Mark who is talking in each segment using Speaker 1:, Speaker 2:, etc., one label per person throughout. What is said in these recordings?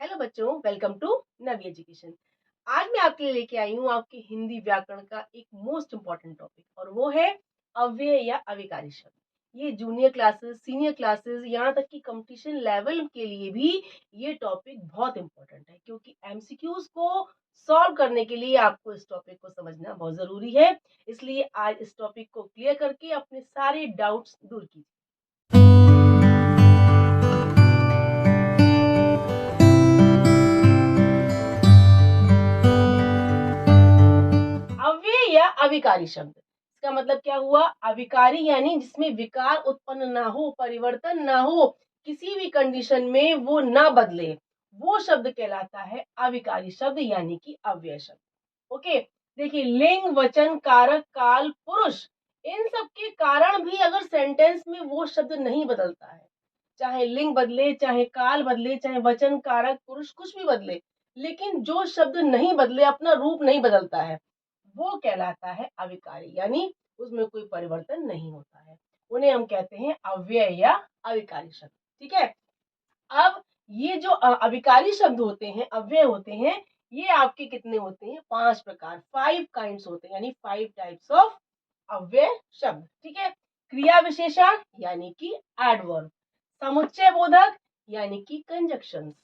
Speaker 1: Hello बच्चों, welcome to Navi education. आज मैं आपके लिए लेके आई हूँ आपके हिंदी व्याकरण का एक मोस्ट इम्पॉर्टेंट टॉपिक और वो है अव्यय या अविकारी शब्द। ये जूनियर क्लासेस, सीनियर क्लासेस, यहाँ तक कि कंपटीशन लेवल के लिए भी ये टॉपिक बहुत इम्पोर्टेंट है, क्योंकि एमसीक्यूज को सॉल्व करने के लिए आपको इस टॉपिक को समझना बहुत जरूरी है। इसलिए आज इस टॉपिक को क्लियर करके अपने सारे डाउट्स दूर कीजिए। अव्यय या अविकारी शब्द, इसका मतलब क्या हुआ? अविकारी यानी जिसमें विकार उत्पन्न ना हो, परिवर्तन ना हो, किसी भी कंडीशन में वो ना बदले, वो शब्द कहलाता है अविकारी शब्द यानी कि अव्यय शब्द। ओके, देखिए लिंग, वचन, कारक, काल, पुरुष, इन सब के कारण भी अगर सेंटेंस में वो शब्द नहीं बदलता है, चाहे लिंग बदले, चाहे काल बदले, चाहे वचन, कारक, पुरुष कुछ भी बदले, लेकिन जो शब्द नहीं बदले, अपना रूप नहीं बदलता है, वो कहलाता है अविकारी, यानी उसमें कोई परिवर्तन नहीं होता है। उन्हें हम कहते हैं अव्यय या अविकारी शब्द। ठीक है, अब ये जो अविकारी शब्द होते हैं, अव्यय होते हैं, ये आपके कितने होते हैं? 5 प्रकार, 5 काइंड्स होते हैं, यानी 5 टाइप्स ऑफ अव्यय शब्द। ठीक है, क्रिया विशेषण यानी कि एडवर्ब, समुच्चय बोधक यानी कि कंजक्शंस,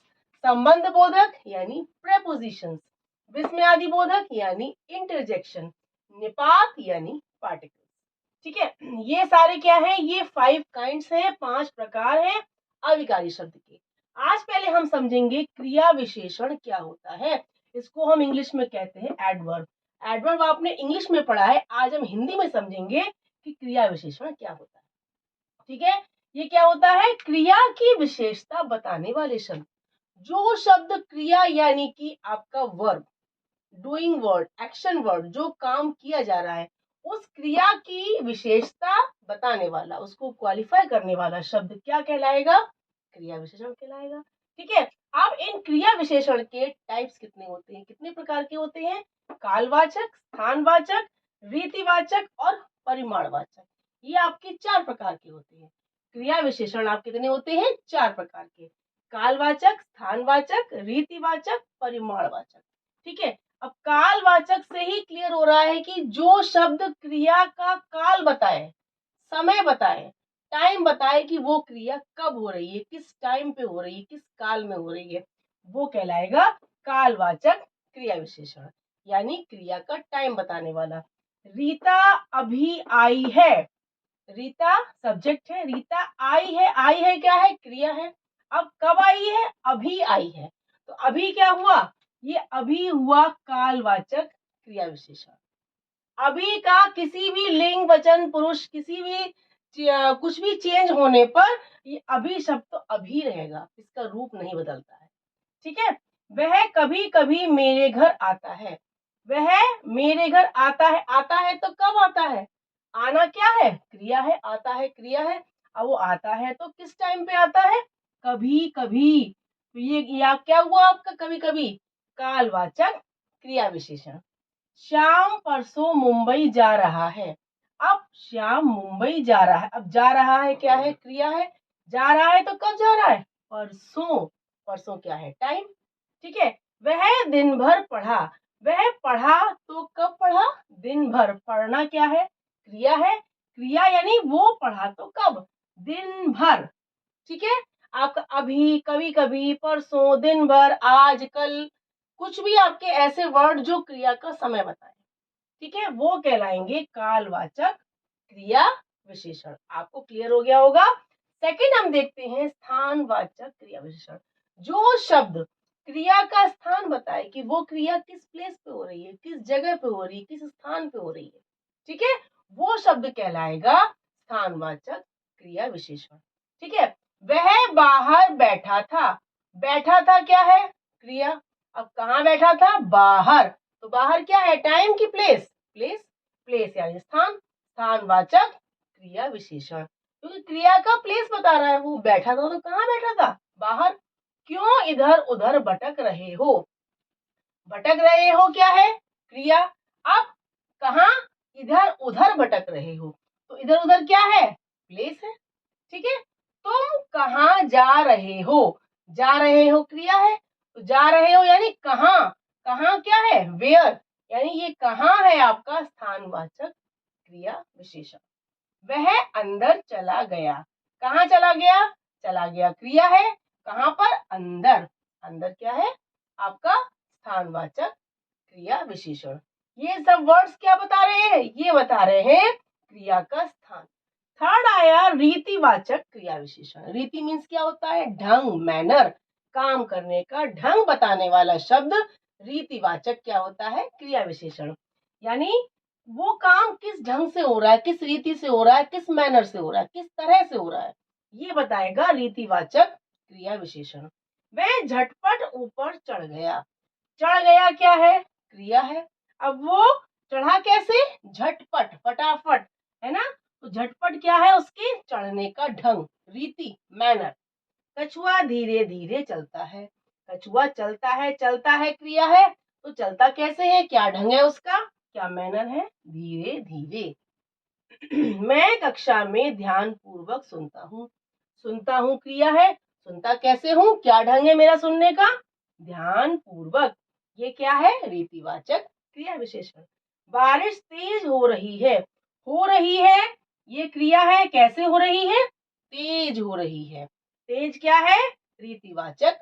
Speaker 1: संबंध बोधक यानी प्रेपोजिशंस, विस्मयादि बोधक यानी इंटरजेक्शन, निपात यानी पार्टिकल। ठीक है, ये सारे क्या है? ये 5 काइंड्स हैं, 5 प्रकार हैं अविकारी शब्द के। आज पहले हम समझेंगे क्रिया विशेषण क्या होता है। इसको हम इंग्लिश में कहते हैं एडवर्ब। एडवर्ब आपने इंग्लिश में पढ़ा है, आज हम हिंदी में समझेंगे कि क्रिया विशेषण क्या होता है। ठीक है, ये क्या होता है? क्रिया की विशेषता बताने वाले शब्द। जो शब्द क्रिया यानी कि आपका verb, doing word, action word, जो काम किया जा रहा है, उस क्रिया की विशेषता बताने वाला, उसको क्वालिफाई करने वाला शब्द क्या कहलाएगा? क्रिया विशेषण कहलाएगा। ठीक है, अब इन क्रिया विशेषण के टाइप्स कितने होते हैं, कितने प्रकार के होते हैं? कालवाचक, स्थानवाचक, रीतिवाचक और परिमाणवाचक। ये आपके 4 प्रकार के होते हैं। क्रिया विशेषण आप कितने होते हैं? 4 प्रकार के, कालवाचक, स्थानवाचक, रीतिवाचक, परिमाणवाचक। ठीक है, अब कालवाचक से ही क्लियर हो रहा है कि जो शब्द क्रिया का काल बताए, समय बताए, टाइम बताए कि वो क्रिया कब हो रही है, किस टाइम पे हो रही है, किस काल में हो रही है, वो कहलाएगा कालवाचक क्रिया विशेषण, यानी क्रिया का टाइम बताने वाला। रीता अभी आई है, रीता सब्जेक्ट है, रीता आई है, आई है क्या है? क्रिया है। अब कब आई है? अभी आई है। तो अभी क्या हुआ? ये अभी हुआ कालवाचक क्रिया विशेषण। अभी का किसी भी लिंग, वचन, पुरुष, किसी भी कुछ भी चेंज होने पर ये अभी शब्द तो अभी रहेगा, इसका रूप नहीं बदलता है। ठीक है, वह कभी कभी मेरे घर आता है, वह मेरे घर आता है तो कब आता है? आना क्या है? क्रिया है, आता है क्रिया है। अब वो आता है तो किस टाइम पे आता है? कभी कभी। तो ये या क्या हुआ आपका? कभी कभी, कालवाचक क्रिया विशेषण। श्याम परसों मुंबई जा रहा है। अब श्याम मुंबई जा रहा है, अब जा रहा है क्या है? क्रिया है। जा रहा है तो कब जा रहा है? परसों। परसों क्या है? टाइम। ठीक है, वह दिन भर पढ़ा, वह पढ़ा तो कब पढ़ा? दिन भर। पढ़ना क्या है? क्रिया है। क्रिया यानी वो पढ़ा तो कब? दिन भर। ठीक है, आपका अभी, कभी कभी, परसों, दिन भर, आज, कल, कुछ भी आपके ऐसे वर्ड जो क्रिया का समय बताए, ठीक है, वो कहलाएंगे कालवाचक क्रिया विशेषण। आपको क्लियर हो गया होगा। सेकंड हम देखते हैं स्थानवाचक क्रिया विशेषण। जो शब्द क्रिया का स्थान बताए कि वो क्रिया किस प्लेस पे हो रही है, किस जगह पे हो रही है, किस स्थान पे हो रही है, ठीक है, वो शब्द कहलाएगा स्थानवाचक क्रिया विशेषण। ठीक है, वह बाहर बैठा था, बैठा था क्या है? क्रिया। अब कहाँ बैठा था? बाहर। तो बाहर क्या है? टाइम की प्लेस, प्लेस, प्लेस यानी स्थान, स्थानवाचक क्रिया विशेषण, क्योंकि क्रिया का प्लेस बता रहा है। वो बैठा था तो कहाँ बैठा था? बाहर। क्यों इधर उधर भटक रहे हो? भटक रहे हो क्या है? क्रिया। अब कहाँ? इधर उधर भटक रहे हो, तो इधर उधर क्या है? प्लेस है। ठीक है, तुम कहाँ जा रहे हो? जा रहे हो क्रिया है, तो जा रहे हो यानी कहाँ, कहाँ क्या है, वेयर, यानी ये कहाँ है आपका स्थानवाचक क्रिया विशेषण। वह अंदर चला गया, कहाँ चला गया, चला गया क्रिया है, कहाँ पर, अंदर, अंदर क्या है आपका स्थानवाचक क्रिया विशेषण। ये सब वर्ड्स क्या बता रहे हैं, ये बता रहे हैं क्रिया का स्थान। थर्ड आया रीतिवाचक क्रिया विशेषण। रीति मीन्स क्या होता है, ढंग, मैनर, काम करने का ढंग बताने वाला शब्द रीतिवाचक क्या होता है, क्रिया विशेषण। यानी वो काम किस ढंग से हो रहा है, किस रीति से हो रहा है, किस मैनर से हो रहा है, किस तरह से हो रहा है, ये बताएगा रीतिवाचक क्रिया विशेषण। वह झटपट ऊपर चढ़ गया, चढ़ गया क्या है, क्रिया है। अब वो चढ़ा कैसे, झटपट, फटाफट, है ना। तो झटपट क्या है, उसके चढ़ने का ढंग, रीति, मैनर। कछुआ धीरे धीरे चलता है, कछुआ चलता है क्रिया है, तो चलता कैसे है, क्या ढंग है उसका, क्या मैनर है, धीरे धीरे। मैं कक्षा में ध्यान पूर्वक सुनता हूँ क्रिया है, सुनता कैसे हूँ, क्या ढंग है मेरा सुनने का, ध्यान पूर्वक, ये क्या है, रीतिवाचक क्रिया विशेषण। बारिश तेज हो रही है, ये क्रिया है, कैसे हो रही है, तेज हो रही है, तेज क्या है, रीतिवाचक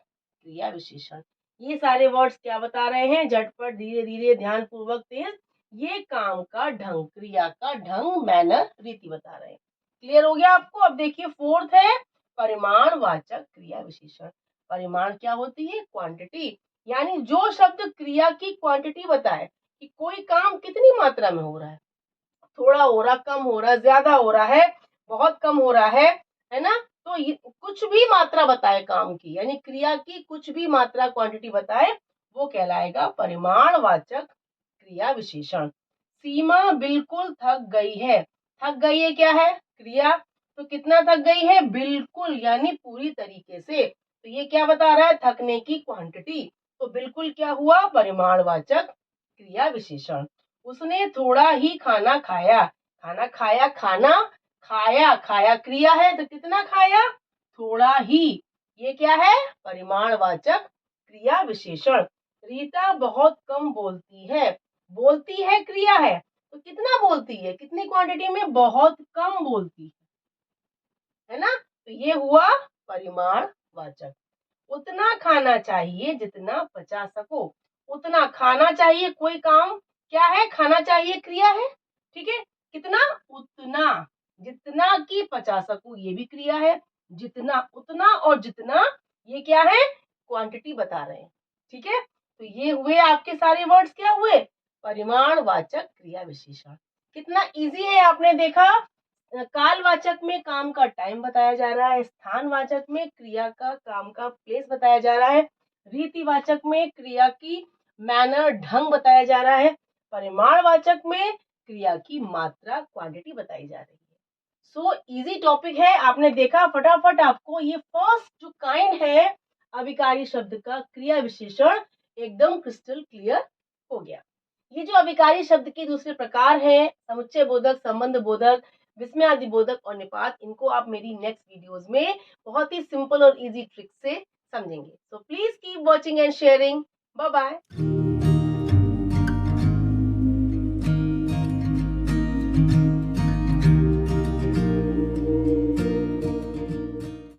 Speaker 1: क्रिया विशेषण। ये सारे वर्ड्स क्या बता रहे हैं, झटपट, धीरे धीरे, ध्यान पूर्वक, तेज, ये काम का ढंग, क्रिया का ढंग, मैनर, रीति बता रहे हैं। क्लियर हो गया आपको। अब देखिए फोर्थ है परिमाणवाचक क्रिया विशेषण। परिमाण क्या होती है, क्वांटिटी, यानी जो शब्द क्रिया की क्वांटिटी बताए कि कोई काम कितनी मात्रा में हो रहा है, थोड़ा हो रहा, कम हो रहा, ज्यादा हो रहा है, बहुत कम हो रहा है ना। तो कुछ भी मात्रा बताए काम की, यानी क्रिया की कुछ भी मात्रा, क्वांटिटी बताए, वो कहलाएगा परिमाणवाचक क्रिया विशेषण। सीमा बिल्कुल थक गई है, क्या है, क्रिया, तो कितना थक गई है, बिल्कुल, यानी पूरी तरीके से, तो ये क्या बता रहा है, थकने की क्वांटिटी, तो बिल्कुल क्या हुआ, परिमाणवाचक क्रिया विशेषण। उसने थोड़ा ही खाना खाया, खाया क्रिया है, तो कितना खाया, थोड़ा ही, ये क्या है, परिमाणवाचक क्रिया विशेषण। रीता बहुत कम बोलती है क्रिया है, तो कितना बोलती है, कितनी क्वांटिटी में, बहुत कम बोलती है ना, तो ये हुआ परिमाणवाचक। उतना खाना चाहिए जितना पचा सको, उतना खाना चाहिए, कोई काम क्या है, खाना चाहिए क्रिया है, ठीक है, कितना, उतना, जितना की पचा सकूं, ये भी क्रिया है, जितना, उतना और जितना, ये क्या है, क्वांटिटी बता रहे हैं, ठीक है। तो ये हुए आपके सारे वर्ड्स, क्या हुए, परिमाणवाचक क्रिया विशेषण। कितना इजी है, आपने देखा। कालवाचक में काम का टाइम बताया जा रहा है, स्थानवाचक में क्रिया का, काम का प्लेस बताया जा रहा है, रीतिवाचक में क्रिया की मैनर, ढंग बताया जा रहा है, परिमाणवाचक में क्रिया की मात्रा, क्वांटिटी बताई जा रही है। सो इजी टॉपिक है, आपने देखा, फटाफट आपको ये फर्स्ट जो काइंड है अविकारी शब्द का क्रिया विशेषण एकदम क्रिस्टल क्लियर हो गया। ये जो अविकारी शब्द के दूसरे प्रकार हैं, समुच्चय बोधक, संबंध बोधक, विस्मयादि बोधक और निपात, इनको आप मेरी नेक्स्ट वीडियोस में बहुत ही सिंपल और इजी ट्रिक से समझेंगे। So please keep watching and sharing. Bye bye.